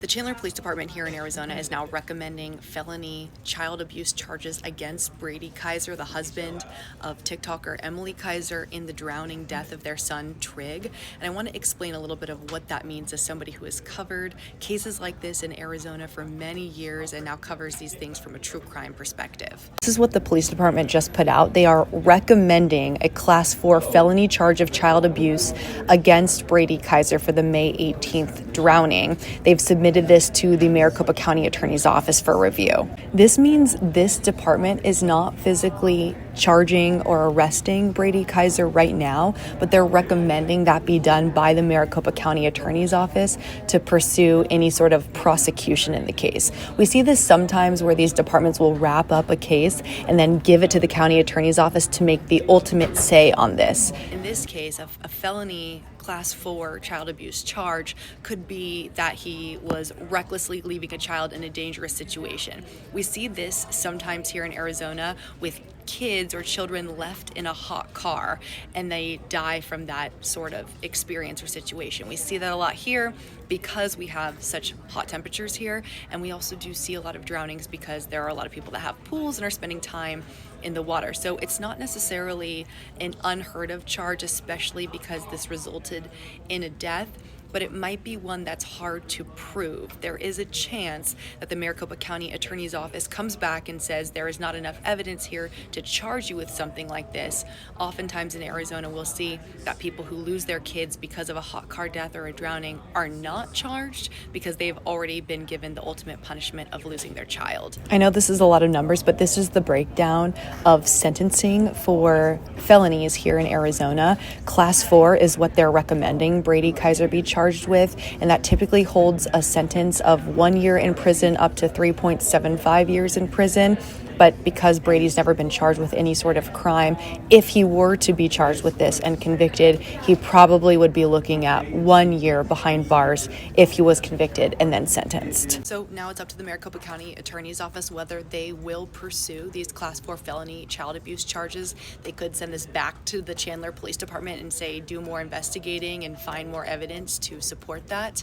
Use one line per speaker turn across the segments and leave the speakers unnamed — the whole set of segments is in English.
The Chandler Police Department here in Arizona is now recommending felony child abuse charges against Brady Kiser, the husband of TikToker Emilie Kiser, in the drowning death of their son Trig. And I want to explain a little bit of what that means as somebody who has covered cases like this in Arizona for many years and now covers these things from a true crime perspective. This is what the police department just put out. They are recommending a Class 4 felony charge of child abuse against Brady Kiser for the May 18th drowning. They've submitted this to the Maricopa County Attorney's Office for review. This means this department is not physically charging or arresting Brady Kiser right now, but they're recommending that be done by the Maricopa County Attorney's Office to pursue any sort of prosecution in the case. We see this sometimes where these departments will wrap up a case and then give it to the county attorney's office to make the ultimate say on this. In this case, a felony Class 4 child abuse charge could be that he was recklessly leaving a child in a dangerous situation. We see this sometimes here in Arizona with kids or children left in a hot car and they die from that sort of experience or situation. We see that a lot here because we have such hot temperatures here, and we also do see a lot of drownings because there are a lot of people that have pools and are spending time in the water. So it's not necessarily an unheard of charge, especially because this resulted in a death, but it might be one that's hard to prove. There is a chance that the Maricopa County Attorney's Office comes back and says there is not enough evidence here to charge you with something like this. Oftentimes in Arizona, we'll see that people who lose their kids because of a hot car death or a drowning are not charged because they've already been given the ultimate punishment of losing their child. I know this is a lot of numbers, but this is the breakdown of sentencing for felonies here in Arizona. Class 4 is what they're recommending Brady Kiser be charged with, and that typically holds a sentence of 1 year in prison up to 3.75 years in prison. But because Brady's never been charged with any sort of crime, if he were to be charged with this and convicted, he probably would be looking at 1 year behind bars if he was convicted and then sentenced. So now it's up to the Maricopa County Attorney's Office whether they will pursue these Class 4 felony child abuse charges. They could send this back to the Chandler Police Department and say do more investigating and find more evidence to support that.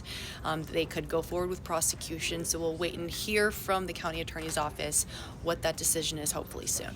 They could go forward with prosecution, so we'll wait and hear from the County Attorney's Office what that decision is, hopefully soon.